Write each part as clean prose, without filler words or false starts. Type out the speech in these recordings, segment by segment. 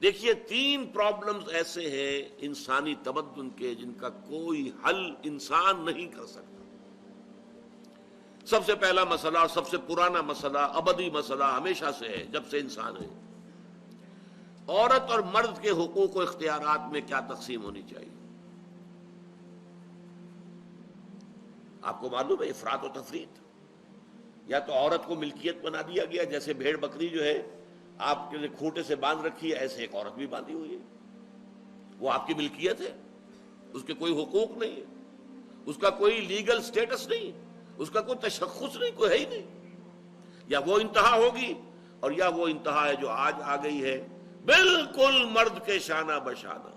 دیکھیے 3 پرابلمز ایسے ہیں انسانی تمدن کے جن کا کوئی حل انسان نہیں کر سکتا۔ سب سے پہلا مسئلہ اور سب سے پرانا مسئلہ، ابدی مسئلہ ہمیشہ سے ہے جب سے انسان ہے، عورت اور مرد کے حقوق و اختیارات میں کیا تقسیم ہونی چاہیے۔ آپ کو معلوم ہے افراط و تفریط، یا تو عورت کو ملکیت بنا دیا گیا، جیسے بھیڑ بکری جو ہے آپ کے کھوٹے سے باندھ رکھی ہے، ایسے ایک عورت بھی باندھی ہوئی ہے، وہ آپ کی ملکیت ہے، اس کے کوئی حقوق نہیں ہے، اس کا کوئی لیگل سٹیٹس نہیں، اس کا کوئی تشخص نہیں، کوئی ہے ہی نہیں۔ یا وہ انتہا ہوگی اور یا وہ انتہا ہے جو آج آ گئی ہے، بالکل مرد کے شانہ بشانہ،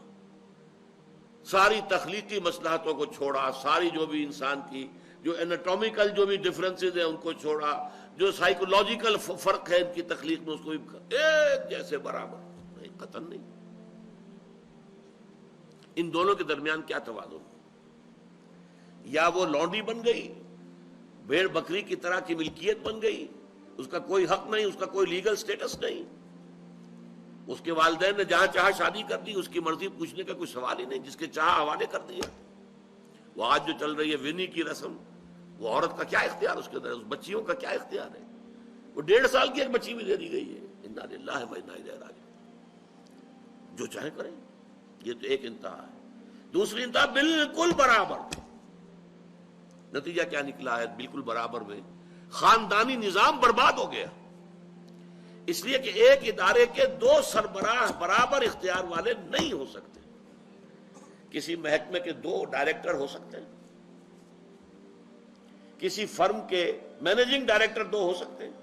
ساری تخلیقی مصلحتوں کو چھوڑا، ساری جو بھی انسان کی جو انیٹومیکل جو بھی ڈفرینسز ہیں ان کو چھوڑا، جو سائیکولوجیکل فرق ہے ان کی تخلیق میں، اس کو ایک جیسے برابر، نہیں قطعاً نہیں۔ ان دونوں کے درمیان کیا توازن؟ یا وہ لونڈی بن گئی، بھیڑ بکری کی طرح کی ملکیت بن گئی، اس کا کوئی حق نہیں، اس کا کوئی لیگل سٹیٹس نہیں، اس کے والدین نے جہاں چاہا شادی کر دی، اس کی مرضی پوچھنے کا کوئی سوال ہی نہیں، جس کے چاہا حوالے کر دیا۔ وہ آج جو چل رہی ہے ونی کی رسم، وہ عورت کا کیا اختیار اس کے اندر ہے، اس بچیوں کا کیا اختیار ہے؟ وہ 1.5 سال کی ایک بچی بھی دے دی گئی ہے۔ انا للہ و انا الیہ راجعون، جو چاہے کریں۔ یہ تو ایک انتہا ہے۔ دوسری انتہا بالکل برابر۔ نتیجہ کیا نکلا ہے بالکل برابر میں؟ خاندانی نظام برباد ہو گیا، اس لیے کہ ایک ادارے کے 2 سربراہ برابر اختیار والے نہیں ہو سکتے۔ کسی محکمے کے 2 ڈائریکٹر ہو سکتے ہیں، کسی فرم کے مینیجنگ ڈائریکٹر 2 ہو سکتے ہیں،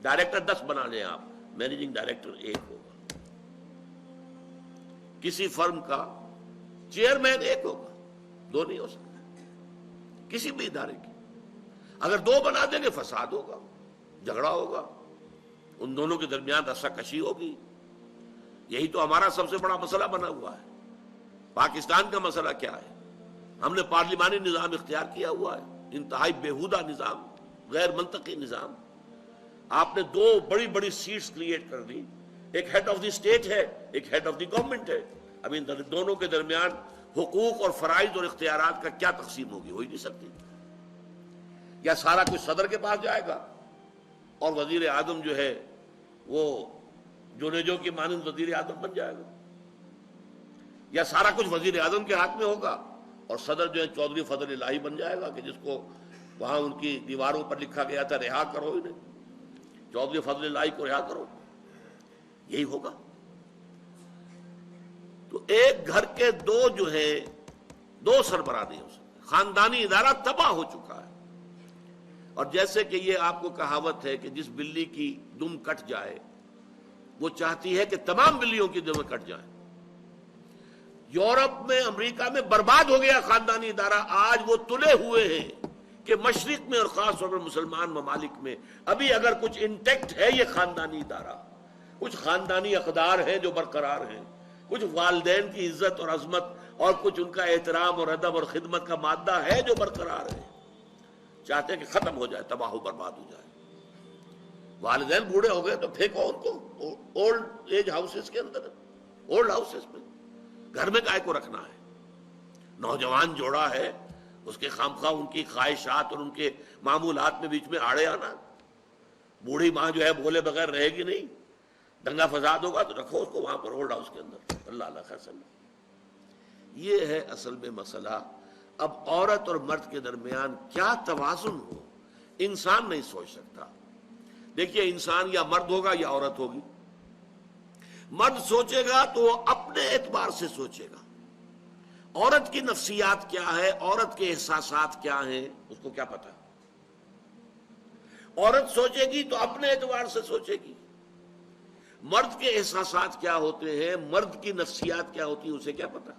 ڈائریکٹر 10 بنا لیں آپ، مینیجنگ ڈائریکٹر 1 ہوگا۔ کسی فرم کا چیئرمین 1 ہوگا، 2 نہیں ہو سکتے۔ کسی بھی ادارے کی اگر 2 بنا دیں گے فساد ہوگا، جھگڑا ہوگا، ان دونوں کے درمیان رسا کشی ہوگی۔ یہی تو ہمارا سب سے بڑا مسئلہ بنا ہوا ہے۔ پاکستان کا مسئلہ کیا ہے؟ ہم نے پارلیمانی نظام اختیار کیا ہوا ہے، انتہائی بیہودہ نظام، غیر منطقی نظام۔ آپ نے 2 بڑی بڑی سیٹس کریٹ کر دی، ایک ہیڈ آف دی اسٹیٹ ہے، ایک ہیڈ آف دی گورنمنٹ ہے۔ اب ان دونوں کے درمیان حقوق اور فرائض اور اختیارات کا کیا تقسیم ہوگی؟ ہو ہی نہیں سکتی۔ یا سارا کچھ صدر کے پاس جائے گا اور وزیر اعظم جو ہے وہ جونیجو کی مانند وزیر اعظم بن جائے گا، یا سارا کچھ وزیر اعظم کے ہاتھ میں ہوگا اور صدر جو ہے چودھری فضل الہی بن جائے گا، کہ جس کو وہاں ان کی دیواروں پر لکھا گیا تھا رہا کرو انہیں، چودھری فضل الہی کو رہا کرو۔ یہی ہوگا۔ تو ایک گھر کے 2 جو ہے 2 سربراہ نہیں ہو سکتے۔ خاندانی ادارہ تباہ ہو چکا ہے۔ اور جیسے کہ یہ آپ کو کہاوت ہے کہ جس بلی کی دم کٹ جائے وہ چاہتی ہے کہ تمام بلیوں کی دمیں کٹ جائیں۔ یورپ میں، امریکہ میں برباد ہو گیا خاندانی ادارہ۔ آج وہ تلے ہوئے ہیں کہ مشرق میں اور خاص طور پر مسلمان ممالک میں ابھی اگر کچھ انٹیکٹ ہے یہ خاندانی ادارہ، کچھ خاندانی اقدار ہیں جو برقرار ہیں، کچھ والدین کی عزت اور عظمت اور کچھ ان کا احترام اور ادب اور خدمت کا مادہ ہے جو برقرار ہے۔ چاہتے ہیں کہ ختم ہو جائے، تباہ و برباد ہو جائے۔ والدین بوڑھے ہو گئے تو پھینکو ان کو اولڈ ایج ہاؤسز کے اندر، اولڈ ہاؤسز میں، گھر میں کائے کو رکھنا ہے؟ نوجوان جوڑا ہے، اس کے خامخواہ ان کی خواہشات اور ان کے معمولات میں بیچ میں آڑے آنا۔ بوڑھی ماں جو ہے بولے بغیر رہے گی نہیں، دنگا فساد ہوگا تو رکھو اس کو وہاں پر اولڈ ہاؤس کے اندر۔ اللہ اللہ خیر سلام۔ یہ ہے اصل میں مسئلہ۔ اب عورت اور مرد کے درمیان کیا توازن ہو، انسان نہیں سوچ سکتا۔ دیکھیے انسان یا مرد ہوگا یا عورت ہوگی۔ مرد سوچے گا تو وہ اپنے اعتبار سے سوچے گا، عورت کی نفسیات کیا ہے، عورت کے احساسات کیا ہیں، اس کو کیا پتا۔ عورت سوچے گی تو اپنے اعتبار سے سوچے گی، مرد کے احساسات کیا ہوتے ہیں، مرد کی نفسیات کیا ہوتی ہیں، اسے کیا پتا۔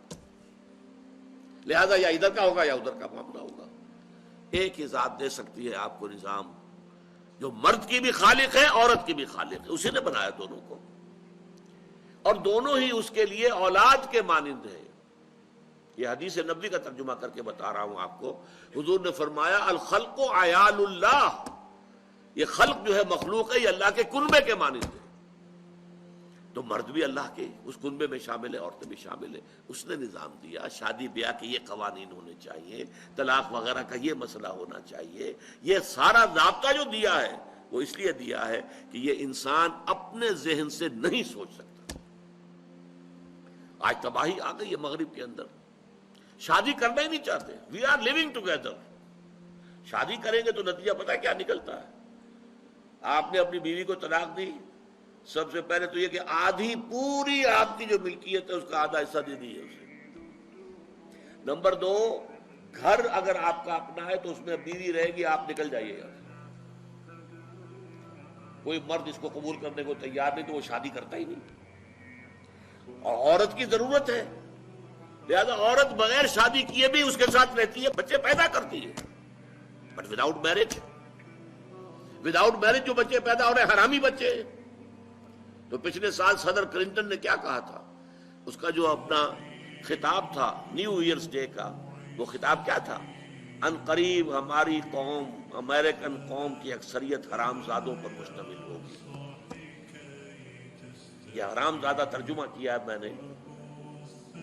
لہذا یا ادھر کا ہوگا یا ادھر کا معاملہ ہوگا۔ ایک ہی ذات دے سکتی ہے آپ کو نظام، جو مرد کی بھی خالق ہے عورت کی بھی خالق ہے، اسی نے بنایا دونوں کو، اور دونوں ہی اس کے لیے اولاد کے مانند ہیں۔ یہ حدیث نبوی کا ترجمہ کر کے بتا رہا ہوں آپ کو۔ حضور نے فرمایا الخلق عیال اللہ، یہ خلق جو ہے مخلوق ہے، یہ اللہ کے کنبے کے مانند ہے۔ تو مرد بھی اللہ کے اس کنبے میں شامل ہے، عورتیں بھی شامل ہے. اس نے نظام دیا، شادی بیاہ کے یہ قوانین ہونے چاہیے، طلاق وغیرہ کا یہ مسئلہ ہونا چاہیے. یہ سارا ضابطہ جو دیا ہے وہ اس لیے دیا ہے کہ یہ انسان اپنے ذہن سے نہیں سوچ سکتا. آج تباہی آ گئی ہے مغرب کے اندر، شادی کرنا ہی نہیں چاہتے. We are living together. شادی کریں گے تو نتیجہ پتہ ہے کیا نکلتا ہے؟ آپ نے اپنی بیوی کو طلاق دی، سب سے پہلے تو یہ کہ آدھی پوری آپ کی جو ملکیت ہے اس کا آدھا حصہ دے دیجیے اسے. نمبر 2، گھر اگر آپ کا اپنا ہے تو اس میں بیوی رہے گی، آپ نکل جائیے گا. کوئی مرد اس کو قبول کرنے کو تیار نہیں تو وہ شادی کرتا ہی نہیں. اور عورت کی ضرورت ہے، لہذا عورت بغیر شادی کیے بھی اس کے ساتھ رہتی ہے، بچے پیدا کرتی ہے. بٹ وداؤٹ میرج، جو بچے پیدا ہو رہے ہیں حرامی بچے. تو پچھلے سال صدر کلنٹن نے کیا کہا تھا؟ اس کا جو اپنا خطاب تھا نیو ایئرز ڈے کا، وہ خطاب کیا تھا؟ ان قریب ہماری قوم، امریکن قوم کی اکثریت حرام زادوں پر مشتمل ہوگی. یہ حرام زادہ ترجمہ کیا ہے میں نے،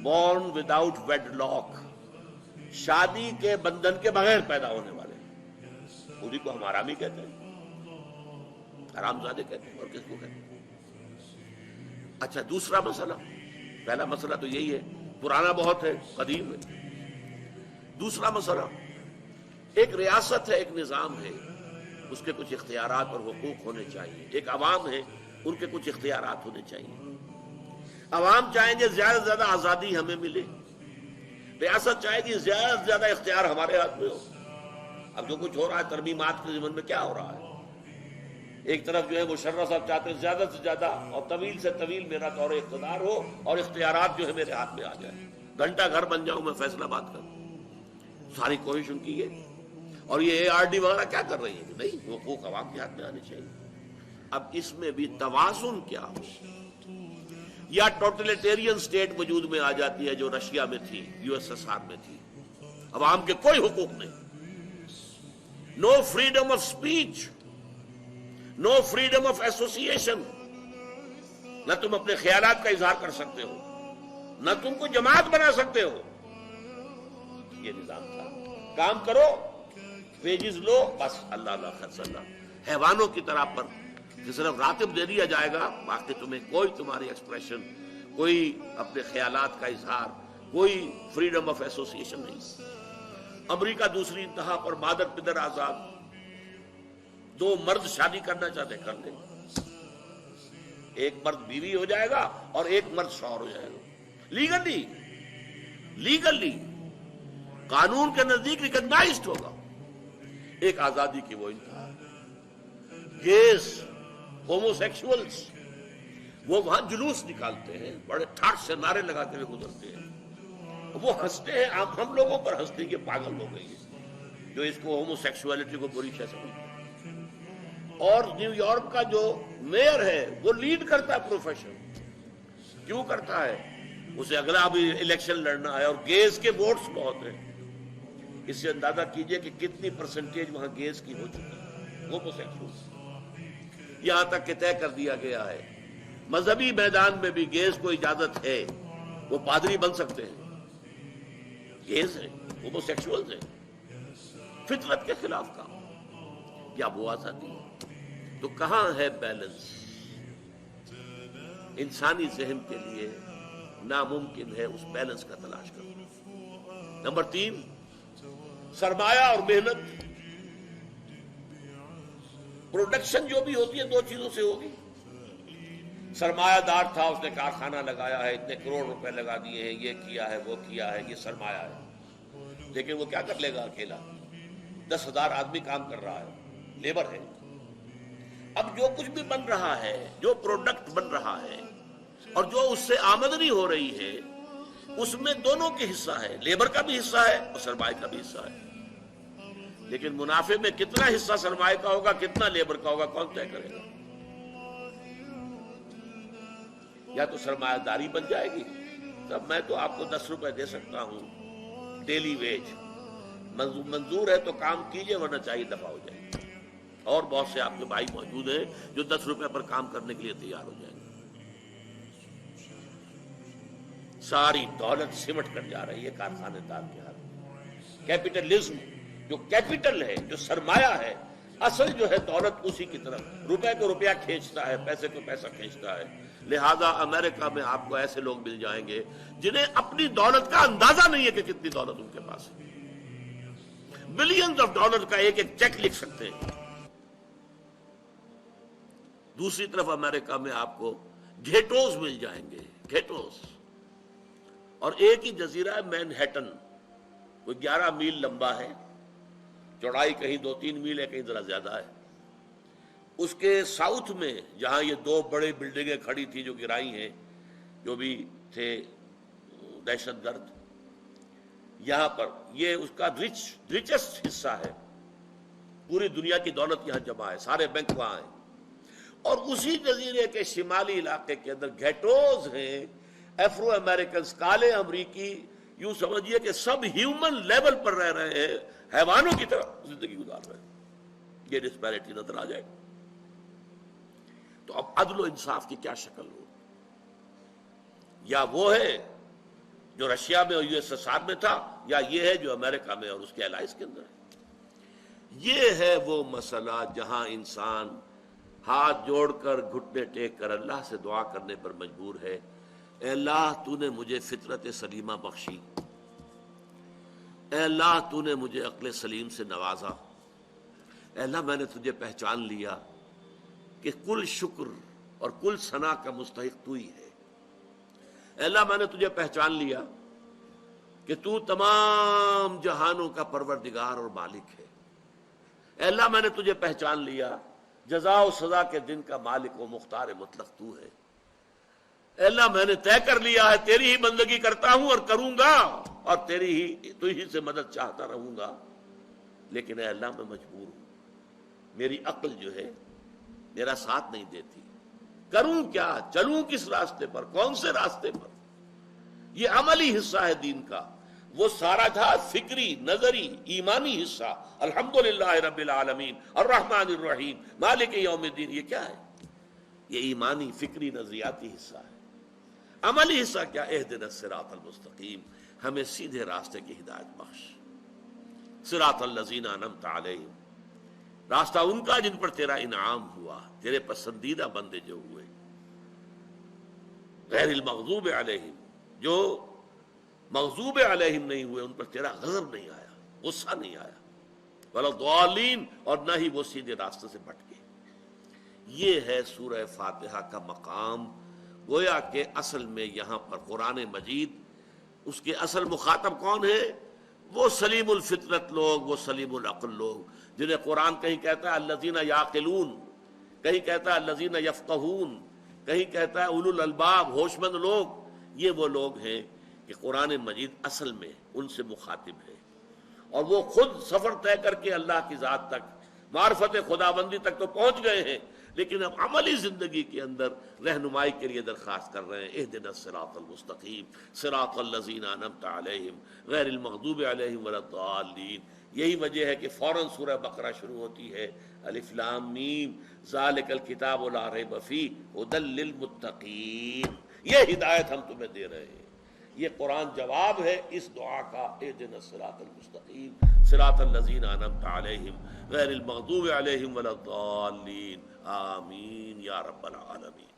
بورن وداؤٹ ویڈ لاک، شادی کے بندھن کے بغیر پیدا ہونے والے. اسی کو ہم حرامی کہتے ہیں، حرام زادے کہتے ہیں، اور کس کو کہتے ہیں؟ اچھا، دوسرا مسئلہ، پہلا مسئلہ تو یہی ہے، پرانا بہت ہے، قدیم ہے. دوسرا مسئلہ، ایک ریاست ہے، ایک نظام ہے، اس کے کچھ اختیارات اور حقوق ہونے چاہیے. ایک عوام ہے، ان کے کچھ اختیارات ہونے چاہیے. عوام چاہیں گے زیادہ سے زیادہ آزادی ہمیں ملے، ریاست چاہے گی زیادہ سے زیادہ اختیار ہمارے ہاتھ میں ہو. اب جو کچھ ہو رہا ہے ترمیمات کے ضمن میں، کیا ہو رہا ہے؟ ایک طرف جو ہے مشرف صاحب چاہتے ہیں زیادہ سے زیادہ اور طویل سے طویل میرا دور اقتدار ہو اور اختیارات جو ہے میرے ہاتھ میں آ جائے، گھنٹہ گھر بن جاؤں میں فیصلہ بات کروں. ساری کوشش ان کی ہے. اور یہ ARD وغیرہ کیا کر رہی ہے کہ نہیں، حقوق عوام کے ہاتھ میں آنے چاہیے. اب اس میں بھی توازن کیا ہو؟ یا ٹوٹلیٹیرین سٹیٹ وجود میں آ جاتی ہے جو رشیا میں تھی، USSR میں تھی، عوام کے کوئی حقوق نہیں، no freedom of speech, no freedom of association. نہ تم اپنے خیالات کا اظہار کر سکتے ہو، نہ تم کو جماعت بنا سکتے ہو. یہ نظام تھا. کام کرو، ویجز لو، بس اللہ اللہ خرص اللہ. حیوانوں کی طرح پر کہ صرف راتب دے دیا جائے گا، باقی تمہیں کوئی تمہاری ایکسپریشن، کوئی اپنے خیالات کا اظہار، کوئی فریڈم آف ایسوسیشن نہیں. امریکہ دوسری انتہا پر، مادر پدر آزاد. 2 مرد شادی کرنا چاہتے کر لیں، ایک مرد بیوی ہو جائے گا اور ایک مرد شوہر ہو جائے گا. لیگلی قانون کے نزدیک ریکگنائزڈ ہوگا. ایک آزادی کی وہ انتہا. گیز، ہومو سیکشولز، وہ وہاں جلوس نکالتے ہیں، بڑے ٹھاٹ سے نعرے لگاتے ہوئے گزرتے ہیں. وہ ہنستے ہیں، ہم لوگوں پر ہنستے کہ پاگل ہو گئی ہے جو اس کو ہومو سیکشولیٹی کو بری شے سمجھتے ہیں. اور نیو یارک کا جو میئر ہے وہ لیڈ کرتا ہے پروفیشن. کیوں کرتا ہے؟ اسے اگلا بھی الیکشن لڑنا ہے اور گیز کے ووٹس بہت ہیں. اس سے اندازہ کیجئے کہ کتنی پرسنٹیج وہاں گیز کی ہو چکی ہے. ہومو سیکشول یہاں تک کہ طے کر دیا گیا ہے مذہبی میدان میں بھی گیز کو اجازت ہے، وہ پادری بن سکتے ہیں. گیز ہے، ہومو سیکشولز ہیں. فطرت کے خلاف کام، کیا وہ آزادی ہے؟ تو کہاں ہے بیلنس؟ انسانی ذہن کے لیے ناممکن ہے اس بیلنس کا تلاش کرنا. نمبر 3، سرمایہ اور محنت. پروڈکشن جو بھی ہوتی ہے 2 چیزوں سے ہوگی. سرمایہ دار تھا، اس نے کارخانہ لگایا ہے، اتنے کروڑ روپے لگا دیے ہیں، یہ کیا ہے، وہ کیا ہے، یہ سرمایہ ہے. لیکن وہ کیا کر لے گا اکیلا؟ 10,000 آدمی کام کر رہا ہے، لیبر ہے. اب جو کچھ بھی بن رہا ہے، جو پروڈکٹ بن رہا ہے اور جو اس سے آمدنی ہو رہی ہے، اس میں دونوں کے حصہ ہے، لیبر کا بھی حصہ ہے اور سرمایہ کا بھی حصہ ہے. لیکن منافع میں کتنا حصہ سرمایہ کا ہوگا، کتنا لیبر کا ہوگا، کون طے کرے گا؟ یا تو سرمایہ داری بن جائے گی، تب میں تو آپ کو 10 روپے دے سکتا ہوں ڈیلی ویج، منظور ہے تو کام کیجئے ورنہ چاہیے دفع ہو جائے. اور بہت سے آپ کے بھائی موجود ہیں جو 10 روپے پر کام کرنے کے لیے تیار ہو جائیں گے. ساری دولت سمٹ کر جا رہی ہے کارخانے دار کے ہاتھ۔ کیپٹلزم جو کیپٹل ہے، جو سرمایہ ہے، اصل جو ہے دولت اسی کی طرف، روپے کو روپیہ کھینچتا ہے، پیسے کو پیسہ کھینچتا ہے۔ لہذا امریکہ میں آپ کو ایسے لوگ مل جائیں گے جنہیں اپنی دولت کا اندازہ نہیں ہے کہ کتنی دولت ان کے پاس ہے، بلینز آف ڈالر کا ایک ایک چیک لکھ سکتے ہیں۔ دوسری طرف امریکہ میں آپ کو گھیٹوز مل جائیں گے، گھیٹوز، اور ایک ہی جزیرہ ہے مینہٹن، کوئی 11 میل لمبا ہے، چوڑائی کہیں 2-3 میل ہے، کہیں ذرا زیادہ ہے۔ اس کے ساؤتھ میں جہاں یہ 2 بڑے بلڈنگیں کھڑی تھی جو گرائی ہیں، جو بھی تھے دہشت گرد، یہاں پر یہ اس کا ریچسٹ حصہ ہے، پوری دنیا کی دولت یہاں جمع ہے، سارے بینک وہاں ہیں۔ اور اسی جزیرے کے شمالی علاقے کے اندر گھیٹوز ہیں، افرو امریکنز، کالے امریکی، یوں سمجھیے کہ سب ہیومن لیول پر رہ رہے ہیں، حیوانوں کی طرح زندگی گزار رہے ہیں۔ یہ ڈسپیرٹی نظر آ جائے گی تو اب عدل و انصاف کی کیا شکل ہو؟ یا وہ ہے جو رشیا میں اور USSR میں تھا، یا یہ ہے جو امریکہ میں اور اس کے الائز کے اندر ہے۔ یہ ہے وہ مسئلہ جہاں انسان ہاتھ جوڑ کر، گھٹنے ٹیک کر اللہ سے دعا کرنے پر مجبور ہے، اے اللہ تو نے مجھے فطرت سلیمہ بخشی، اے اللہ تو نے مجھے عقل سلیم سے نوازا، اے اللہ میں نے تجھے پہچان لیا کہ کل شکر اور کل ثنا کا مستحق تو ہی ہے، اے اللہ میں نے تجھے پہچان لیا کہ تو تمام جہانوں کا پروردگار اور مالک ہے، اے اللہ میں نے تجھے پہچان لیا جزا و سزا کے دن کا مالک و مختار مطلق تو ہے، اے اللہ میں نے طے کر لیا ہے تیری ہی بندگی کرتا ہوں اور کروں گا، اور تو ہی سے مدد چاہتا رہوں گا، لیکن اے اللہ میں مجبور ہوں، میری عقل جو ہے میرا ساتھ نہیں دیتی، کروں کیا، چلوں کس راستے پر، کون سے راستے پر؟ یہ عملی حصہ ہے دین کا، وہ سارا تھا فکری، نظری، ایمانی حصہ، الحمدللہ رب العالمین الرحمن الرحیم مالک یوم الدین، یہ کیا ہے؟ یہ ایمانی، فکری، نظریاتی حصہ ہے۔ عملی حصہ کیا؟ اہدنا الصراط المستقیم، ہمیں سیدھے راستے کی ہدایت بخش، صراط الذین انعمت علیہم، راستہ ان کا جن پر تیرا انعام ہوا، تیرے پسندیدہ بندے جو ہوئے، غیر المغضوب علیہم، جو مغضوب علیہم نہیں ہوئے، ان پر تیرا غضب نہیں آیا، غصہ نہیں آیا، ولا الضالین، اور نہ ہی وہ سیدھے راستے سے بھٹکے۔ یہ ہے سورہ فاتحہ کا مقام۔ گویا کہ اصل میں یہاں پر قرآن مجید، اس کے اصل مخاطب کون ہے؟ وہ سلیم الفطرت لوگ، وہ سلیم العقل لوگ، جنہیں قرآن کہیں کہتا ہے الذین یعقلون، کہیں کہتا ہے الذین یفقہون، کہیں کہتا ہے اولو الالباب، ہوش مند لوگ۔ یہ وہ لوگ ہیں کہ قرآن مجید اصل میں ان سے مخاطب ہے، اور وہ خود سفر طے کر کے اللہ کی ذات تک، معرفت خداوندی تک تو پہنچ گئے ہیں، لیکن اب عملی زندگی کے اندر رہنمائی کے لیے درخواست کر رہے ہیں، اہدنا الصراط المستقیم صراط الذین انعمت علیہم غیر المغضوب علیہم ولا الضالین۔ یہی وجہ ہے کہ فوراً سورہ بقرہ شروع ہوتی ہے، الف لام میم ذالک الکتاب لا ریب فیہ ھدی للمتقین، یہ ہدایت ہم تمہیں دے رہے ہیں۔ یہ قرآن جواب ہے اس دعا کا، اہدنا الصراط المستقیم صراط الذین انعمت علیہم غیر المغضوب علیہم ولا الضالین، آمین یا رب العالمین۔